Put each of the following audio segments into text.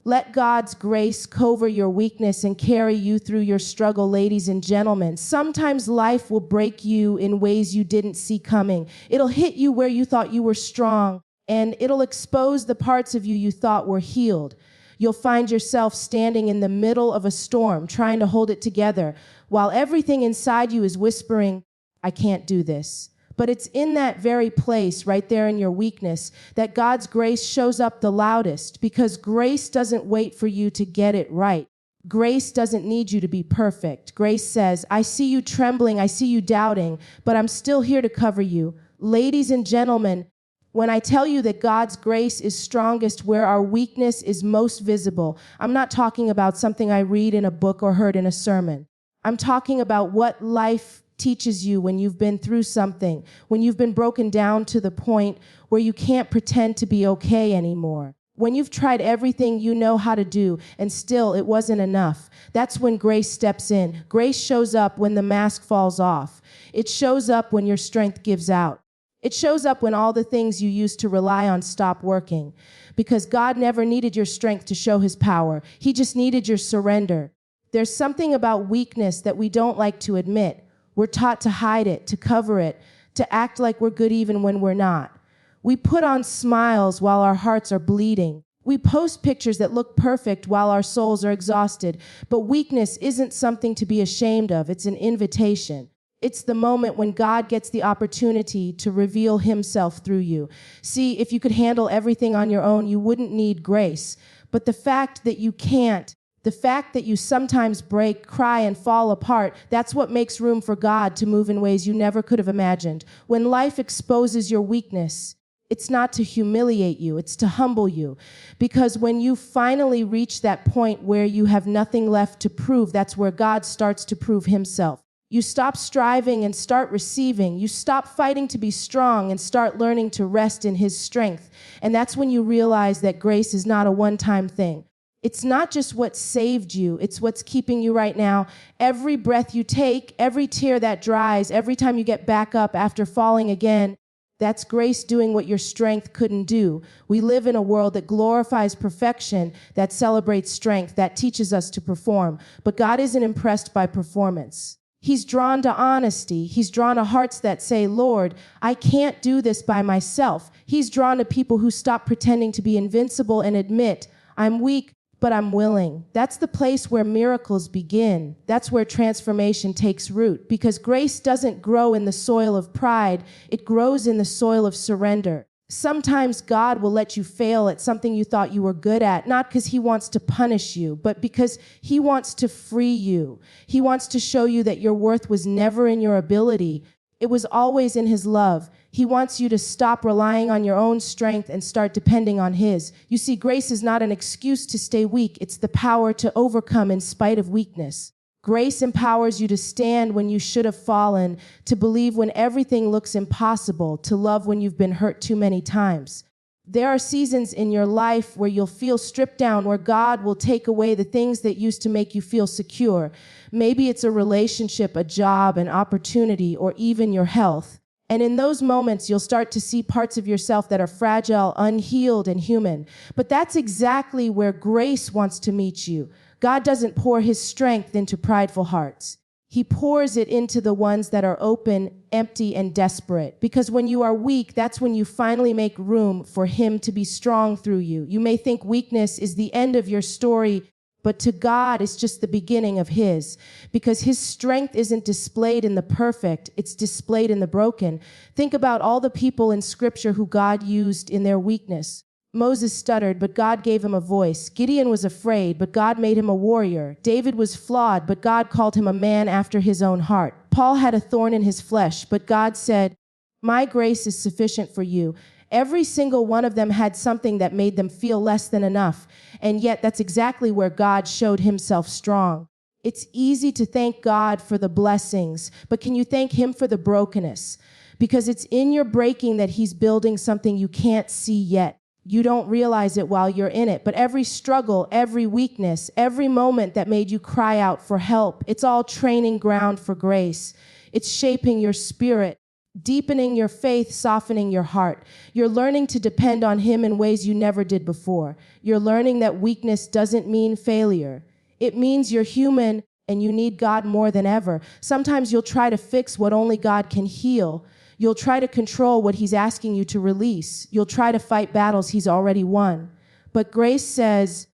Let God's grace cover your weakness and carry you through your struggle, ladies and gentlemen. Sometimes life will break you in ways you didn't see coming. It'll hit you where you thought you were strong, and it'll expose the parts of you you thought were healed. You'll find yourself standing in the middle of a storm, trying to hold it together, while everything inside you is whispering, I can't do this. But it's in that very place, right there in your weakness, that God's grace shows up the loudest, because grace doesn't wait for you to get it right. Grace doesn't need you to be perfect. Grace says, I see you trembling, I see you doubting, but I'm still here to cover you. Ladies and gentlemen, when I tell you that God's grace is strongest where our weakness is most visible, I'm not talking about something I read in a book or heard in a sermon. I'm talking about what life teaches you when you've been through something, when you've been broken down to the point where you can't pretend to be okay anymore. When you've tried everything you know how to do and still it wasn't enough. That's when grace steps in. Grace shows up when the mask falls off. It shows up when your strength gives out. It shows up when all the things you used to rely on stop working. Because God never needed your strength to show his power. He just needed your surrender. There's something about weakness that we don't like to admit. We're taught to hide it, to cover it, to act like we're good even when we're not. We put on smiles while our hearts are bleeding. We post pictures that look perfect while our souls are exhausted. But weakness isn't something to be ashamed of. It's an invitation. It's the moment when God gets the opportunity to reveal himself through you. See, if you could handle everything on your own, you wouldn't need grace. But the fact that you can't, the fact that you sometimes break, cry, and fall apart, that's what makes room for God to move in ways you never could have imagined. When life exposes your weakness, it's not to humiliate you, it's to humble you. Because when you finally reach that point where you have nothing left to prove, that's where God starts to prove himself. You stop striving and start receiving. You stop fighting to be strong and start learning to rest in his strength. And that's when you realize that grace is not a one-time thing. It's not just what saved you, it's what's keeping you right now. Every breath you take, every tear that dries, every time you get back up after falling again, that's grace doing what your strength couldn't do. We live in a world that glorifies perfection, that celebrates strength, that teaches us to perform. But God isn't impressed by performance. He's drawn to honesty. He's drawn to hearts that say, Lord, I can't do this by myself. He's drawn to people who stop pretending to be invincible and admit, I'm weak, but I'm willing. That's the place where miracles begin. That's where transformation takes root, because grace doesn't grow in the soil of pride. It grows in the soil of surrender. Sometimes God will let you fail at something you thought you were good at, not because he wants to punish you, but because he wants to free you. He wants to show you that your worth was never in your ability. It was always in his love. He wants you to stop relying on your own strength and start depending on his. You see, grace is not an excuse to stay weak. It's the power to overcome in spite of weakness. Grace empowers you to stand when you should have fallen, to believe when everything looks impossible, to love when you've been hurt too many times. There are seasons in your life where you'll feel stripped down, where God will take away the things that used to make you feel secure. Maybe it's a relationship, a job, an opportunity, or even your health. And in those moments, you'll start to see parts of yourself that are fragile, unhealed, and human. But that's exactly where grace wants to meet you. God doesn't pour his strength into prideful hearts. He pours it into the ones that are open, empty, and desperate. Because when you are weak, that's when you finally make room for him to be strong through you. You may think weakness is the end of your story, but to God, it's just the beginning of his. Because his strength isn't displayed in the perfect, it's displayed in the broken. Think about all the people in Scripture who God used in their weakness. Moses stuttered, but God gave him a voice. Gideon was afraid, but God made him a warrior. David was flawed, but God called him a man after his own heart. Paul had a thorn in his flesh, but God said, my grace is sufficient for you. Every single one of them had something that made them feel less than enough. And yet that's exactly where God showed himself strong. It's easy to thank God for the blessings, but can you thank him for the brokenness? Because it's in your breaking that he's building something you can't see yet. You don't realize it while you're in it, but every struggle, every weakness, every moment that made you cry out for help, it's all training ground for grace. It's shaping your spirit. deepening your faith, softening your heart. You're learning to depend on him in ways you never did before. You're learning that weakness doesn't mean failure. It means you're human and you need God more than ever. Sometimes you'll try to fix what only God can heal. You'll try to control what he's asking you to release. You'll try to fight battles he's already won. But grace says,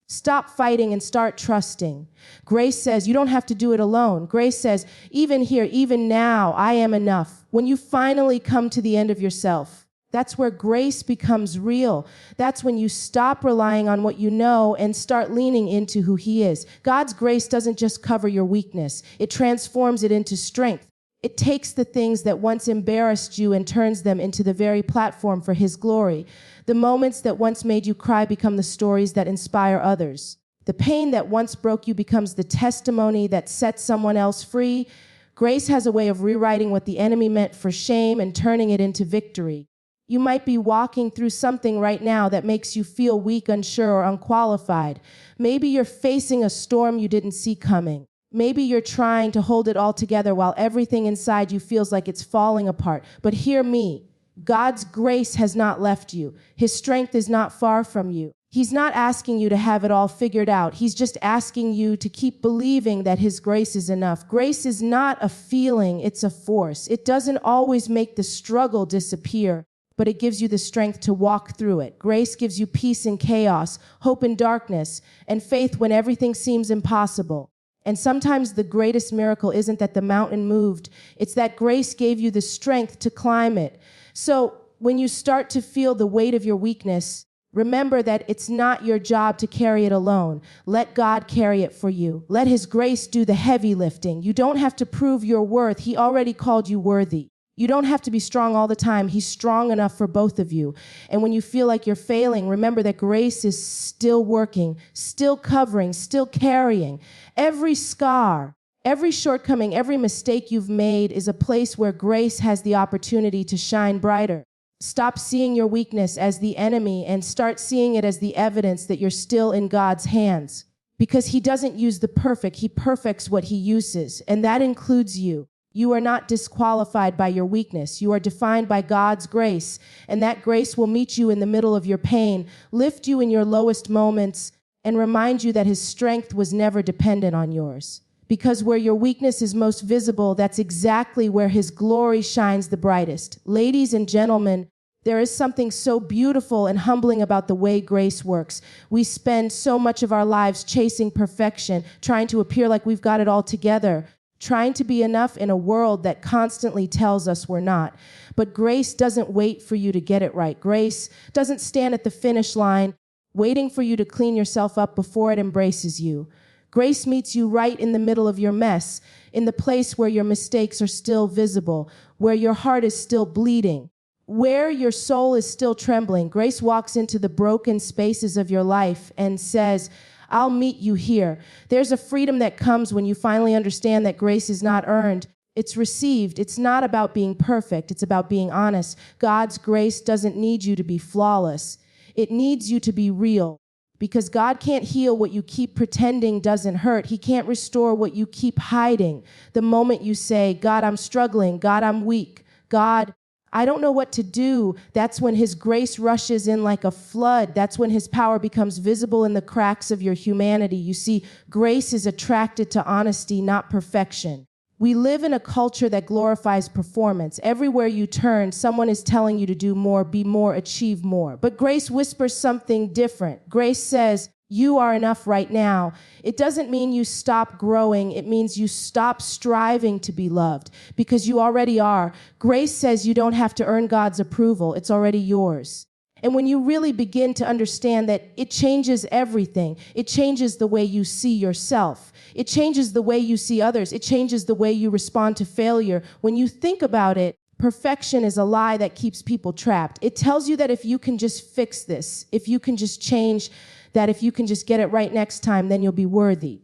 stop fighting and start trusting. Grace says, you don't have to do it alone. Grace says, even here, even now, I am enough. When you finally come to the end of yourself, that's where grace becomes real. That's when you stop relying on what you know and start leaning into who he is. God's grace doesn't just cover your weakness. It transforms it into strength. It takes the things that once embarrassed you and turns them into the very platform for his glory. The moments that once made you cry become the stories that inspire others. The pain that once broke you becomes the testimony that sets someone else free. Grace has a way of rewriting what the enemy meant for shame and turning it into victory. You might be walking through something right now that makes you feel weak, unsure, or unqualified. Maybe you're facing a storm you didn't see coming. Maybe you're trying to hold it all together while everything inside you feels like it's falling apart. But hear me. God's grace has not left you. His strength is not far from you. He's not asking you to have it all figured out. He's just asking you to keep believing that his grace is enough. Grace is not a feeling, it's a force. It doesn't always make the struggle disappear, but it gives you the strength to walk through it. Grace gives you peace in chaos, hope in darkness, and faith when everything seems impossible. And sometimes the greatest miracle isn't that the mountain moved, it's that grace gave you the strength to climb it. So when you start to feel the weight of your weakness, remember that it's not your job to carry it alone. Let God carry it for you. Let his grace do the heavy lifting. You don't have to prove your worth. He already called you worthy. You don't have to be strong all the time. He's strong enough for both of you. And when you feel like you're failing, remember that grace is still working, still covering, still carrying. Every scar, every shortcoming, every mistake you've made is a place where grace has the opportunity to shine brighter. Stop seeing your weakness as the enemy and start seeing it as the evidence that you're still in God's hands. Because he doesn't use the perfect, he perfects what he uses, and that includes you. You are not disqualified by your weakness. You are defined by God's grace, and that grace will meet you in the middle of your pain, lift you in your lowest moments, and remind you that his strength was never dependent on yours. Because where your weakness is most visible, that's exactly where his glory shines the brightest. Ladies and gentlemen, there is something so beautiful and humbling about the way grace works. We spend so much of our lives chasing perfection, trying to appear like we've got it all together, trying to be enough in a world that constantly tells us we're not. But grace doesn't wait for you to get it right. Grace doesn't stand at the finish line, waiting for you to clean yourself up before it embraces you. Grace meets you right in the middle of your mess, in the place where your mistakes are still visible, where your heart is still bleeding, where your soul is still trembling. Grace walks into the broken spaces of your life and says, I'll meet you here. There's a freedom that comes when you finally understand that grace is not earned. It's received. It's not about being perfect. It's about being honest. God's grace doesn't need you to be flawless. It needs you to be real. Because God can't heal what you keep pretending doesn't hurt. He can't restore what you keep hiding. The moment you say, God, I'm struggling. God, I'm weak. God, I don't know what to do. That's when his grace rushes in like a flood. That's when his power becomes visible in the cracks of your humanity. You see, grace is attracted to honesty, not perfection. We live in a culture that glorifies performance. Everywhere you turn, someone is telling you to do more, be more, achieve more. But grace whispers something different. Grace says, you are enough right now. It doesn't mean you stop growing. It means you stop striving to be loved because you already are. Grace says you don't have to earn God's approval. It's already yours. And when you really begin to understand that, it changes everything. It changes the way you see yourself. It changes the way you see others. It changes the way you respond to failure. When you think about it, perfection is a lie that keeps people trapped. It tells you that if you can just fix this, if you can just change that, if you can just get it right next time, then you'll be worthy.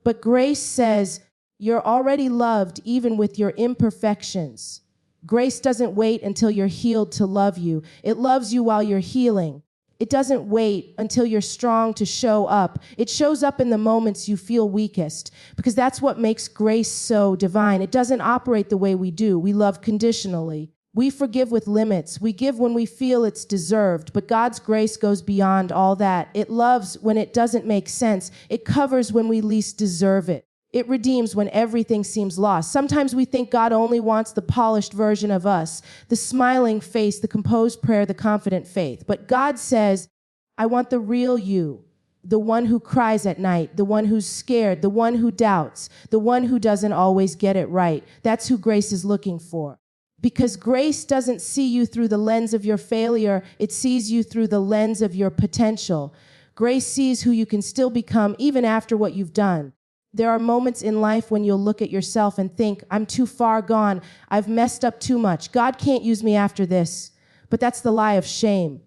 But grace says you're already loved even with your imperfections. Grace doesn't wait until you're healed to love you. It loves you while you're healing. It doesn't wait until you're strong to show up. It shows up in the moments you feel weakest, because that's what makes grace so divine. It doesn't operate the way we do. We love conditionally. We forgive with limits. We give when we feel it's deserved, but God's grace goes beyond all that. It loves when it doesn't make sense. It covers when we least deserve it. It redeems when everything seems lost. Sometimes we think God only wants the polished version of us, the smiling face, the composed prayer, the confident faith. But God says, I want the real you, the one who cries at night, the one who's scared, the one who doubts, the one who doesn't always get it right. That's who grace is looking for. Because grace doesn't see you through the lens of your failure, it sees you through the lens of your potential. Grace sees who you can still become even after what you've done. There are moments in life when you'll look at yourself and think, I'm too far gone. I've messed up too much. God can't use me after this. But that's the lie of shame.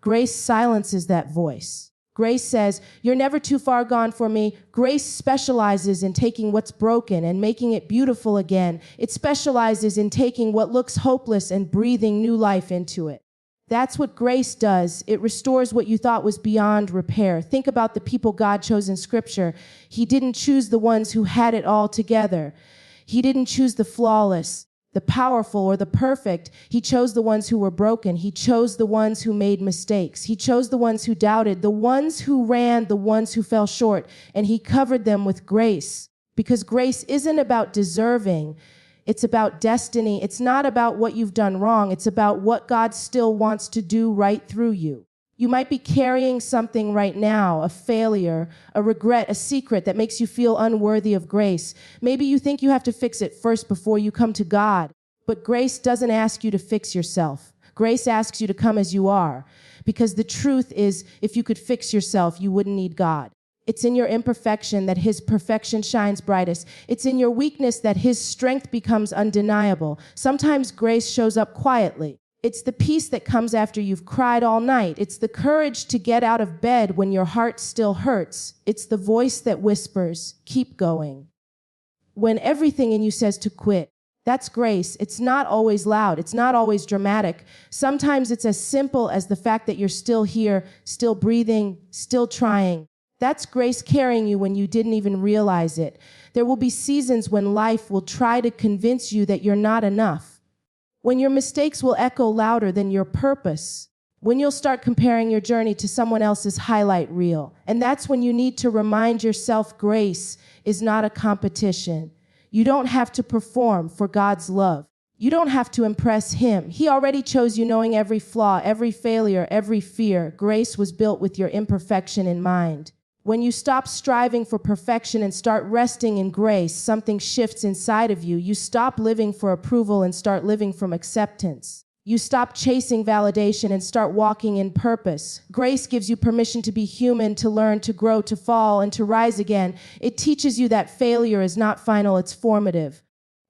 Grace silences that voice. Grace says, you're never too far gone for me. Grace specializes in taking what's broken and making it beautiful again. It specializes in taking what looks hopeless and breathing new life into it. That's what grace does. It restores what you thought was beyond repair. Think about the people God chose in Scripture. He didn't choose the ones who had it all together. He didn't choose the flawless, the powerful, or the perfect. He chose the ones who were broken. He chose the ones who made mistakes. He chose the ones who doubted, the ones who ran, the ones who fell short, and he covered them with grace. Because grace isn't about deserving. It's about destiny. It's not about what you've done wrong. It's about what God still wants to do right through you. You might be carrying something right now, a failure, a regret, a secret that makes you feel unworthy of grace. Maybe you think you have to fix it first before you come to God. But grace doesn't ask you to fix yourself. Grace asks you to come as you are. Because the truth is, if you could fix yourself, you wouldn't need God. It's in your imperfection that his perfection shines brightest. It's in your weakness that his strength becomes undeniable. Sometimes grace shows up quietly. It's the peace that comes after you've cried all night. It's the courage to get out of bed when your heart still hurts. It's the voice that whispers, keep going, when everything in you says to quit. That's grace. It's not always loud. It's not always dramatic. Sometimes it's as simple as the fact that you're still here, still breathing, still trying. That's grace carrying you when you didn't even realize it. There will be seasons when life will try to convince you that you're not enough. When your mistakes will echo louder than your purpose. When you'll start comparing your journey to someone else's highlight reel. And that's when you need to remind yourself grace is not a competition. You don't have to perform for God's love. You don't have to impress him. He already chose you knowing every flaw, every failure, every fear. Grace was built with your imperfection in mind. When you stop striving for perfection and start resting in grace, something shifts inside of you. You stop living for approval and start living from acceptance. You stop chasing validation and start walking in purpose. Grace gives you permission to be human, to learn, to grow, to fall, and to rise again. It teaches you that failure is not final, it's formative.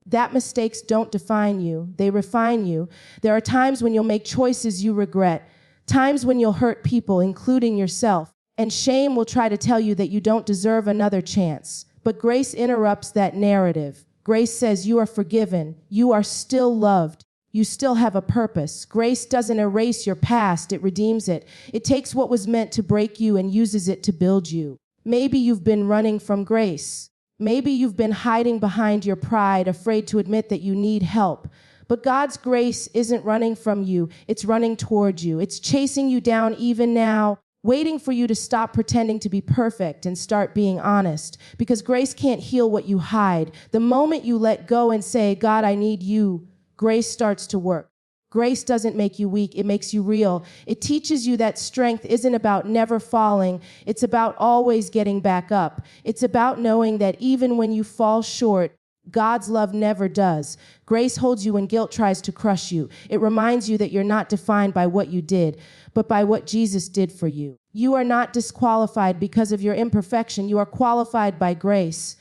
That mistakes don't define you, they refine you. There are times when you'll make choices you regret, times when you'll hurt people, including yourself. And shame will try to tell you that you don't deserve another chance. But grace interrupts that narrative. Grace says you are forgiven. You are still loved. You still have a purpose. Grace doesn't erase your past. It redeems it. It takes what was meant to break you and uses it to build you. Maybe you've been running from grace. Maybe you've been hiding behind your pride, afraid to admit that you need help. But God's grace isn't running from you. It's running toward you. It's chasing you down even now, waiting for you to stop pretending to be perfect and start being honest. Because grace can't heal what you hide. The moment you let go and say, God, I need you, grace starts to work. Grace doesn't make you weak, it makes you real. It teaches you that strength isn't about never falling, it's about always getting back up. It's about knowing that even when you fall short, God's love never does. Grace holds you when guilt tries to crush you. It reminds you that you're not defined by what you did, but by what Jesus did for you. You are not disqualified because of your imperfection. You are qualified by grace.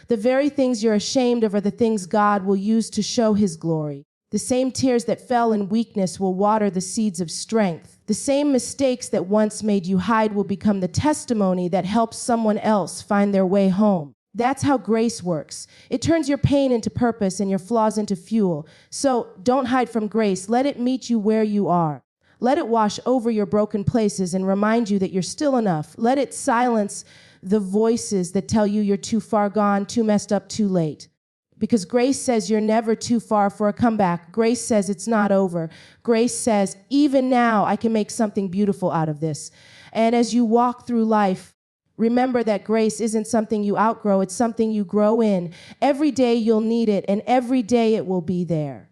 The very things you're ashamed of are the things God will use to show his glory. The same tears that fell in weakness will water the seeds of strength. The same mistakes that once made you hide will become the testimony that helps someone else find their way home. That's how grace works. It turns your pain into purpose and your flaws into fuel. So don't hide from grace. Let it meet you where you are. Let it wash over your broken places and remind you that you're still enough. Let it silence the voices that tell you you're too far gone, too messed up, too late. Because grace says you're never too far for a comeback. Grace says it's not over. Grace says, even now, I can make something beautiful out of this. And as you walk through life, remember that grace isn't something you outgrow. It's something you grow in. Every day you'll need it, and every day it will be there.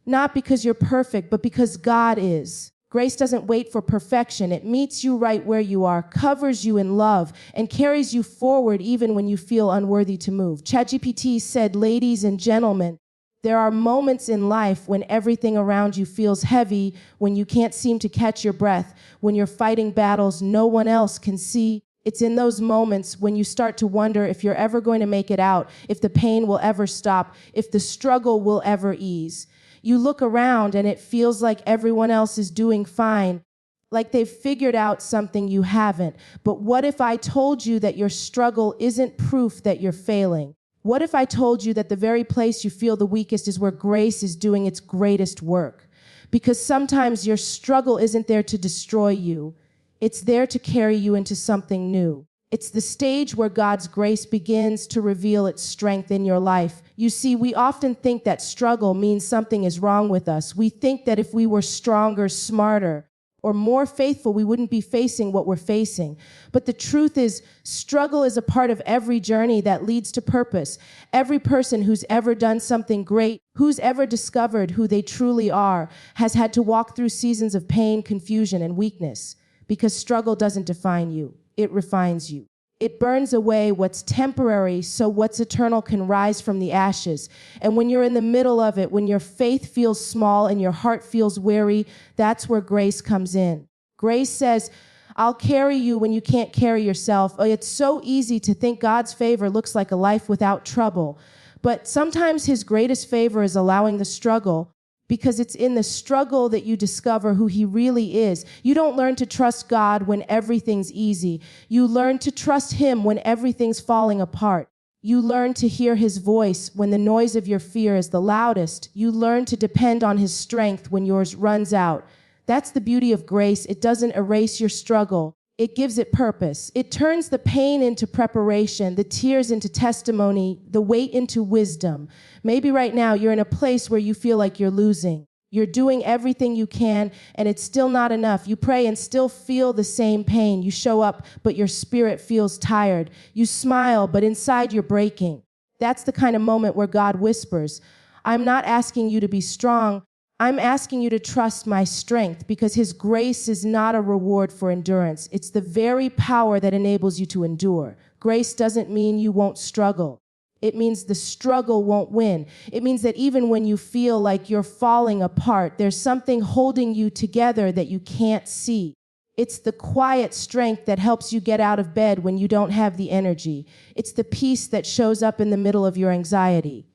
Not because you're perfect, but because God is. Grace doesn't wait for perfection. It meets you right where you are, covers you in love, and carries you forward even when you feel unworthy to move. ChatGPT said, ladies and gentlemen, there are moments in life when everything around you feels heavy, when you can't seem to catch your breath, when you're fighting battles no one else can see. It's in those moments when you start to wonder if you're ever going to make it out, if the pain will ever stop, if the struggle will ever ease. You look around and it feels like everyone else is doing fine, like they've figured out something you haven't. But what if I told you that your struggle isn't proof that you're failing? What if I told you that the very place you feel the weakest is where grace is doing its greatest work? Because sometimes your struggle isn't there to destroy you. It's there to carry you into something new. It's the stage where God's grace begins to reveal its strength in your life. You see, we often think that struggle means something is wrong with us. We think that if we were stronger, smarter, or more faithful, we wouldn't be facing what we're facing. But the truth is, struggle is a part of every journey that leads to purpose. Every person who's ever done something great, who's ever discovered who they truly are, has had to walk through seasons of pain, confusion, and weakness. Because struggle doesn't define you. It refines you. It burns away what's temporary so what's eternal can rise from the ashes. And when you're in the middle of it, when your faith feels small and your heart feels weary, that's where grace comes in. Grace says, I'll carry you when you can't carry yourself. It's so easy to think God's favor looks like a life without trouble. But sometimes his greatest favor is allowing the struggle, because it's in the struggle that you discover who he really is. You don't learn to trust God when everything's easy. You learn to trust him when everything's falling apart. You learn to hear his voice when the noise of your fear is the loudest. You learn to depend on his strength when yours runs out. That's the beauty of grace. It doesn't erase your struggle. It gives it purpose. It turns the pain into preparation, the tears into testimony, the weight into wisdom. Maybe right now you're in a place where you feel like you're losing. You're doing everything you can, and it's still not enough. You pray and still feel the same pain. You show up, but your spirit feels tired. You smile, but inside you're breaking. That's the kind of moment where God whispers, I'm not asking you to be strong. I'm asking you to trust my strength, because his grace is not a reward for endurance. It's the very power that enables you to endure. Grace doesn't mean you won't struggle. It means the struggle won't win. It means that even when you feel like you're falling apart, there's something holding you together that you can't see. It's the quiet strength that helps you get out of bed when you don't have the energy. It's the peace that shows up in the middle of your anxiety.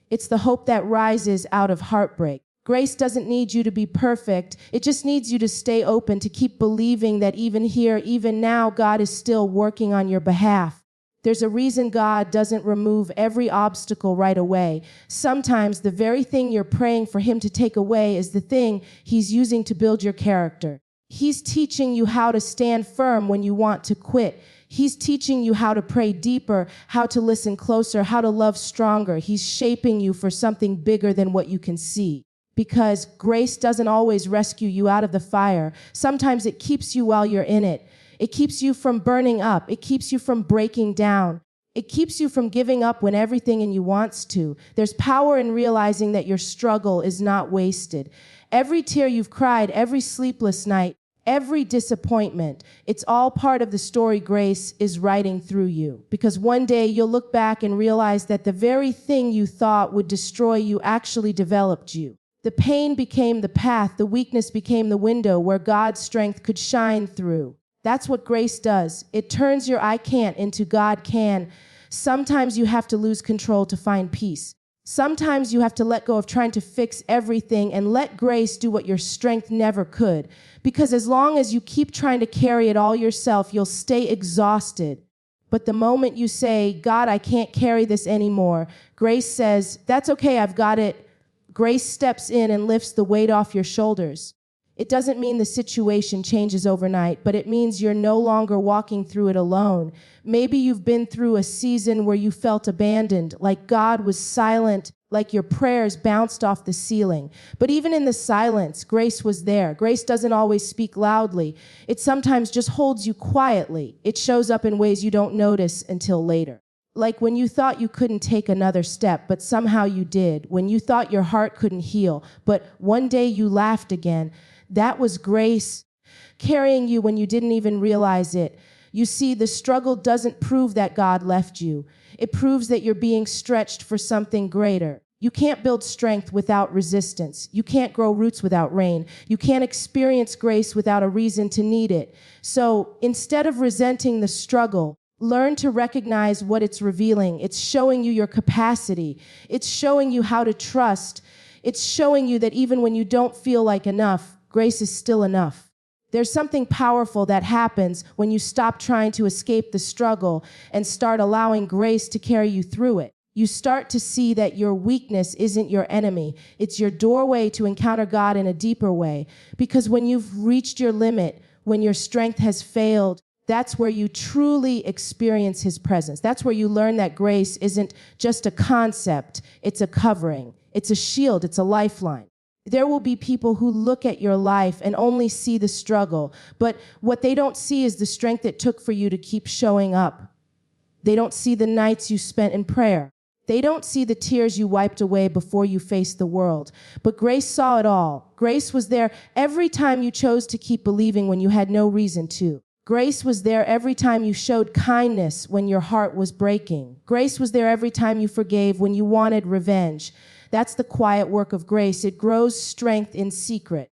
It's the hope that rises out of heartbreak. Grace doesn't need you to be perfect. It just needs you to stay open, to keep believing that even here, even now, God is still working on your behalf. There's a reason God doesn't remove every obstacle right away. Sometimes the very thing you're praying for him to take away is the thing he's using to build your character. He's teaching you how to stand firm when you want to quit. He's teaching you how to pray deeper, how to listen closer, how to love stronger. He's shaping you for something bigger than what you can see. Because grace doesn't always rescue you out of the fire. Sometimes it keeps you while you're in it. It keeps you from burning up. It keeps you from breaking down. It keeps you from giving up when everything in you wants to. There's power in realizing that your struggle is not wasted. Every tear you've cried, every sleepless night, every disappointment, it's all part of the story grace is writing through you. Because one day you'll look back and realize that the very thing you thought would destroy you actually developed you. The pain became the path, the weakness became the window where God's strength could shine through. That's what grace does. It turns your I can't into God can. Sometimes you have to lose control to find peace. Sometimes you have to let go of trying to fix everything and let grace do what your strength never could. Because as long as you keep trying to carry it all yourself, you'll stay exhausted. But the moment you say, God, I can't carry this anymore, grace says, that's okay, I've got it. Grace steps in and lifts the weight off your shoulders. It doesn't mean the situation changes overnight, but it means you're no longer walking through it alone. Maybe you've been through a season where you felt abandoned, like God was silent, like your prayers bounced off the ceiling. But even in the silence, grace was there. Grace doesn't always speak loudly. It sometimes just holds you quietly. It shows up in ways you don't notice until later. Like when you thought you couldn't take another step, but somehow you did. When you thought your heart couldn't heal, but one day you laughed again. That was grace carrying you when you didn't even realize it. You see, the struggle doesn't prove that God left you. It proves that you're being stretched for something greater. You can't build strength without resistance. You can't grow roots without rain. You can't experience grace without a reason to need it. So instead of resenting the struggle, learn to recognize what it's revealing. It's showing you your capacity. It's showing you how to trust. It's showing you that even when you don't feel like enough, grace is still enough. There's something powerful that happens when you stop trying to escape the struggle and start allowing grace to carry you through it. You start to see that your weakness isn't your enemy. It's your doorway to encounter God in a deeper way. Because when you've reached your limit, when your strength has failed, that's where you truly experience his presence. That's where you learn that grace isn't just a concept, it's a covering, it's a shield, it's a lifeline. There will be people who look at your life and only see the struggle, but what they don't see is the strength it took for you to keep showing up. They don't see the nights you spent in prayer. They don't see the tears you wiped away before you faced the world. But grace saw it all. Grace was there every time you chose to keep believing when you had no reason to. Grace was there every time you showed kindness when your heart was breaking. Grace was there every time you forgave when you wanted revenge. That's the quiet work of grace. It grows strength in secret.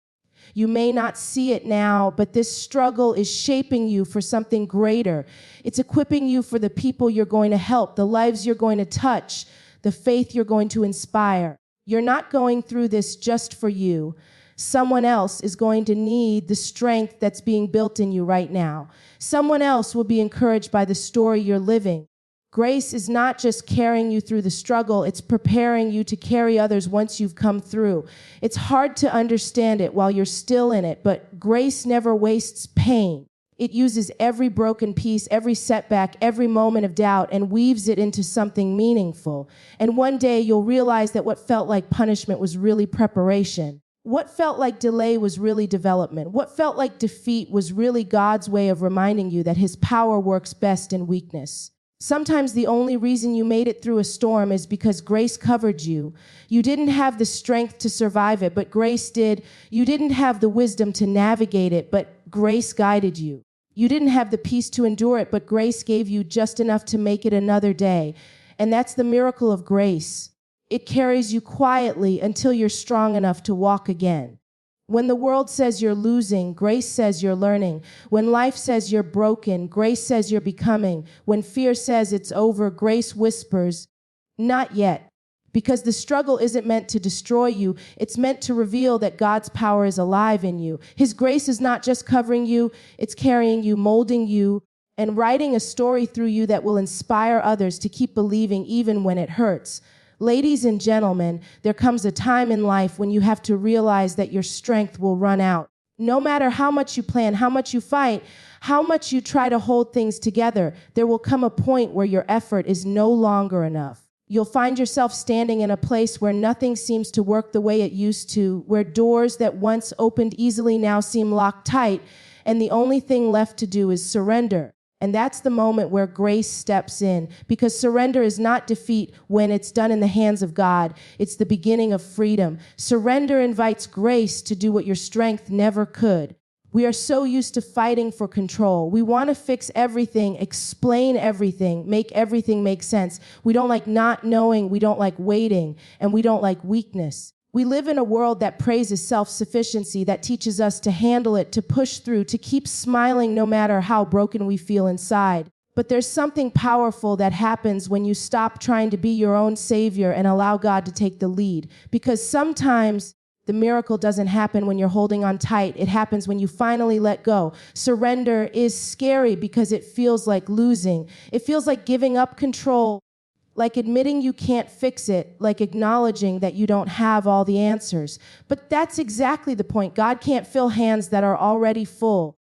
You may not see it now, but this struggle is shaping you for something greater. It's equipping you for the people you're going to help, the lives you're going to touch, the faith you're going to inspire. You're not going through this just for you. Someone else is going to need the strength that's being built in you right now. Someone else will be encouraged by the story you're living. Grace is not just carrying you through the struggle, it's preparing you to carry others once you've come through. It's hard to understand it while you're still in it, but grace never wastes pain. It uses every broken piece, every setback, every moment of doubt, and weaves it into something meaningful. And one day you'll realize that what felt like punishment was really preparation. What felt like delay was really development. What felt like defeat was really God's way of reminding you that his power works best in weakness. Sometimes the only reason you made it through a storm is because grace covered you. You didn't have the strength to survive it, but grace did. You didn't have the wisdom to navigate it, but grace guided you. You didn't have the peace to endure it, but grace gave you just enough to make it another day. And that's the miracle of grace. It carries you quietly until you're strong enough to walk again. When the world says you're losing, grace says you're learning. When life says you're broken, grace says you're becoming. When fear says it's over, grace whispers, not yet. Because the struggle isn't meant to destroy you. It's meant to reveal that God's power is alive in you. His grace is not just covering you, it's carrying you, molding you, and writing a story through you that will inspire others to keep believing even when it hurts. Ladies and gentlemen, there comes a time in life when you have to realize that your strength will run out. No matter how much you plan, how much you fight, how much you try to hold things together, there will come a point where your effort is no longer enough. You'll find yourself standing in a place where nothing seems to work the way it used to, where doors that once opened easily now seem locked tight, and the only thing left to do is surrender. And that's the moment where grace steps in, because surrender is not defeat when it's done in the hands of God. It's the beginning of freedom. Surrender invites grace to do what your strength never could. We are so used to fighting for control. We want to fix everything, explain everything, make everything make sense. We don't like not knowing, we don't like waiting, and we don't like weakness. We live in a world that praises self-sufficiency, that teaches us to handle it, to push through, to keep smiling no matter how broken we feel inside. But there's something powerful that happens when you stop trying to be your own savior and allow God to take the lead. Because sometimes the miracle doesn't happen when you're holding on tight. It happens when you finally let go. Surrender is scary because it feels like losing. It feels like giving up control, like admitting you can't fix it, like acknowledging that you don't have all the answers. But that's exactly the point. God can't fill hands that are already full.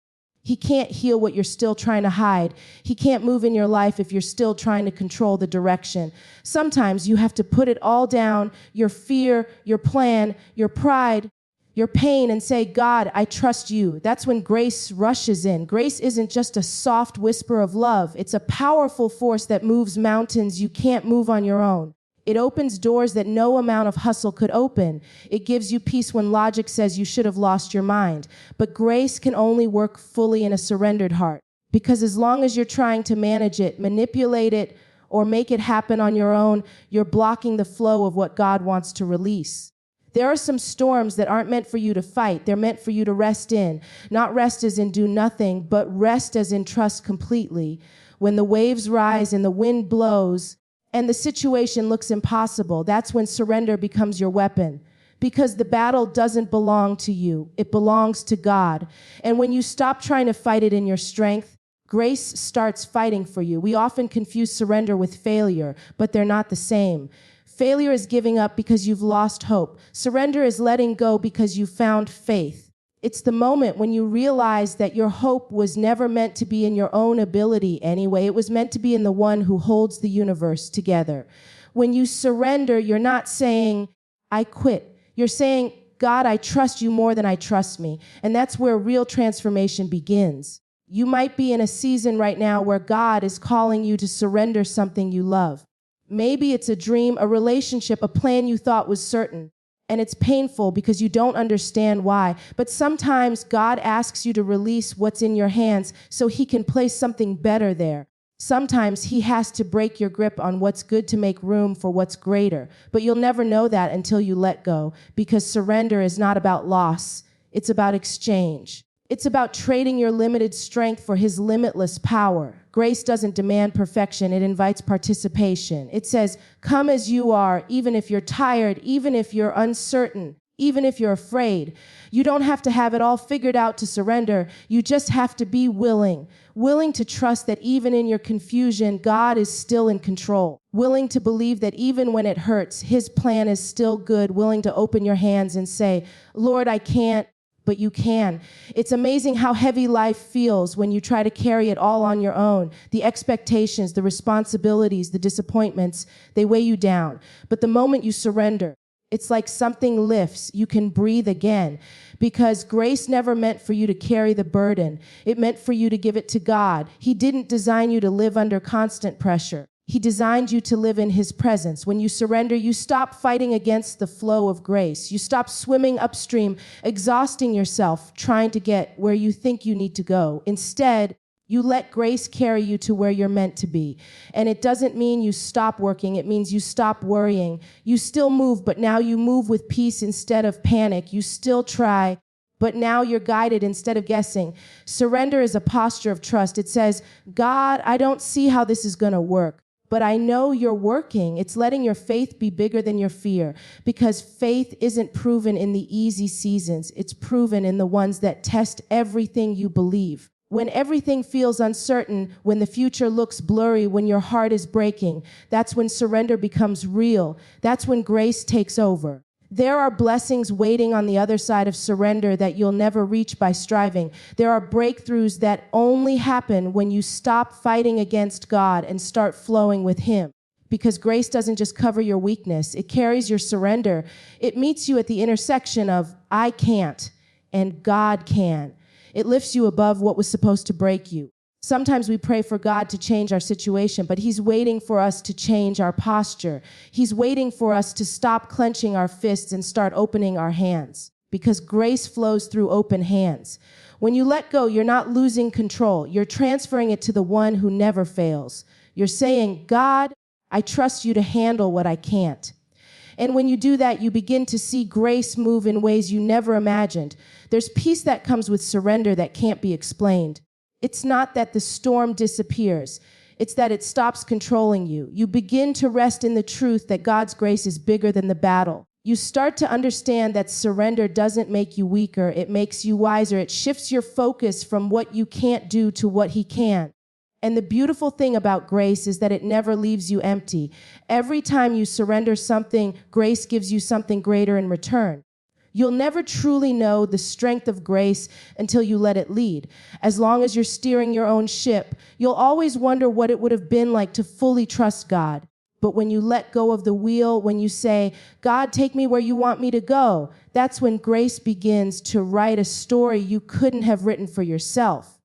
He can't heal what you're still trying to hide. He can't move in your life if you're still trying to control the direction. Sometimes you have to put it all down, your fear, your plan, your pride, your pain, and say, God, I trust you. That's when grace rushes in. Grace isn't just a soft whisper of love. It's a powerful force that moves mountains you can't move on your own. It opens doors that no amount of hustle could open. It gives you peace when logic says you should have lost your mind. But grace can only work fully in a surrendered heart. Because as long as you're trying to manage it, manipulate it, or make it happen on your own, you're blocking the flow of what God wants to release. There are some storms that aren't meant for you to fight. They're meant for you to rest in. Not rest as in do nothing, but rest as in trust completely. When the waves rise and the wind blows and the situation looks impossible, that's when surrender becomes your weapon. Because the battle doesn't belong to you. It belongs to God. And when you stop trying to fight it in your strength, grace starts fighting for you. We often confuse surrender with failure, but they're not the same. Failure is giving up because you've lost hope. Surrender is letting go because you found faith. It's the moment when you realize that your hope was never meant to be in your own ability anyway. It was meant to be in the one who holds the universe together. When you surrender, you're not saying, I quit. You're saying, God, I trust you more than I trust me. And that's where real transformation begins. You might be in a season right now where God is calling you to surrender something you love. Maybe it's a dream, a relationship, a plan you thought was certain. And it's painful because you don't understand why. But sometimes God asks you to release what's in your hands so he can place something better there. Sometimes he has to break your grip on what's good to make room for what's greater. But you'll never know that until you let go, because surrender is not about loss. It's about exchange. It's about trading your limited strength for his limitless power. Grace doesn't demand perfection. It invites participation. It says, come as you are, even if you're tired, even if you're uncertain, even if you're afraid. You don't have to have it all figured out to surrender. You just have to be willing to trust that even in your confusion, God is still in control. Willing to believe that even when it hurts, his plan is still good. Willing to open your hands and say, Lord, I can't, but you can. It's amazing how heavy life feels when you try to carry it all on your own. The expectations, the responsibilities, the disappointments, they weigh you down. But the moment you surrender, it's like something lifts. You can breathe again. Because grace never meant for you to carry the burden. It meant for you to give it to God. He didn't design you to live under constant pressure. He designed you to live in his presence. When you surrender, you stop fighting against the flow of grace. You stop swimming upstream, exhausting yourself, trying to get where you think you need to go. Instead, you let grace carry you to where you're meant to be. And it doesn't mean you stop working. It means you stop worrying. You still move, but now you move with peace instead of panic. You still try, but now you're guided instead of guessing. Surrender is a posture of trust. It says, God, I don't see how this is going to work, but I know you're working. It's letting your faith be bigger than your fear, because faith isn't proven in the easy seasons. It's proven in the ones that test everything you believe. When everything feels uncertain, when the future looks blurry, when your heart is breaking, that's when surrender becomes real. That's when grace takes over. There are blessings waiting on the other side of surrender that you'll never reach by striving. There are breakthroughs that only happen when you stop fighting against God and start flowing with him. Because grace doesn't just cover your weakness, it carries your surrender. It meets you at the intersection of I can't and God can. It lifts you above what was supposed to break you. Sometimes we pray for God to change our situation, but he's waiting for us to change our posture. He's waiting for us to stop clenching our fists and start opening our hands, because grace flows through open hands. When you let go, you're not losing control. You're transferring it to the one who never fails. You're saying, God, I trust you to handle what I can't. And when you do that, you begin to see grace move in ways you never imagined. There's peace that comes with surrender that can't be explained. It's not that the storm disappears. It's that it stops controlling you. You begin to rest in the truth that God's grace is bigger than the battle. You start to understand that surrender doesn't make you weaker. It makes you wiser. It shifts your focus from what you can't do to what he can. And the beautiful thing about grace is that it never leaves you empty. Every time you surrender something, grace gives you something greater in return. You'll never truly know the strength of grace until you let it lead. As long as you're steering your own ship, you'll always wonder what it would have been like to fully trust God. But when you let go of the wheel, when you say, God, take me where you want me to go, that's when grace begins to write a story you couldn't have written for yourself.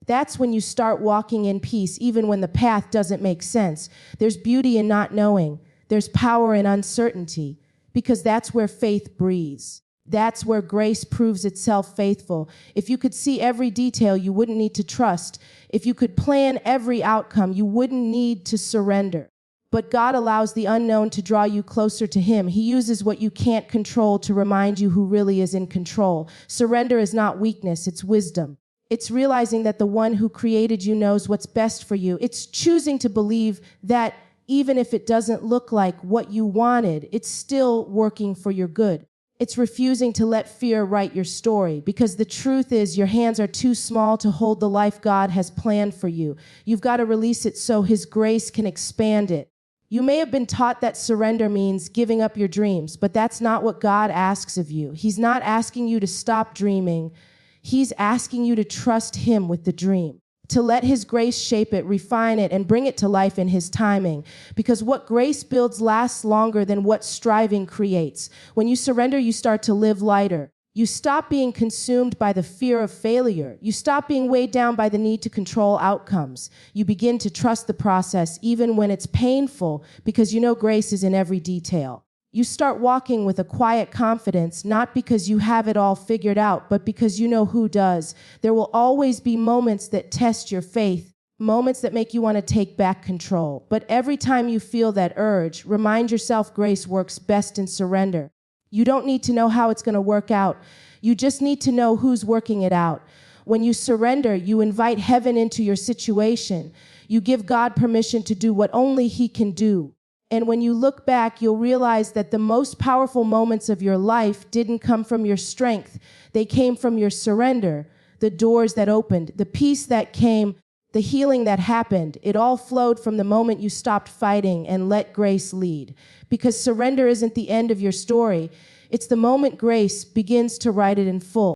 That's when you start walking in peace, even when the path doesn't make sense. There's beauty in not knowing. There's power in uncertainty, because that's where faith breathes. That's where grace proves itself faithful. If you could see every detail, you wouldn't need to trust. If you could plan every outcome, you wouldn't need to surrender. But God allows the unknown to draw you closer to Him. He uses what you can't control to remind you who really is in control. Surrender is not weakness, it's wisdom. It's realizing that the one who created you knows what's best for you. It's choosing to believe that even if it doesn't look like what you wanted, it's still working for your good. It's refusing to let fear write your story, because the truth is your hands are too small to hold the life God has planned for you. You've got to release it so His grace can expand it. You may have been taught that surrender means giving up your dreams, but that's not what God asks of you. He's not asking you to stop dreaming. He's asking you to trust Him with the dream, to let His grace shape it, refine it, and bring it to life in His timing. Because what grace builds lasts longer than what striving creates. When you surrender, you start to live lighter. You stop being consumed by the fear of failure. You stop being weighed down by the need to control outcomes. You begin to trust the process, even when it's painful, because you know grace is in every detail. You start walking with a quiet confidence, not because you have it all figured out, but because you know who does. There will always be moments that test your faith, moments that make you want to take back control. But every time you feel that urge, remind yourself grace works best in surrender. You don't need to know how it's going to work out. You just need to know who's working it out. When you surrender, you invite heaven into your situation. You give God permission to do what only He can do. And when you look back, you'll realize that the most powerful moments of your life didn't come from your strength. They came from your surrender, the doors that opened, the peace that came, the healing that happened. It all flowed from the moment you stopped fighting and let grace lead. Because surrender isn't the end of your story. It's the moment grace begins to write it in full.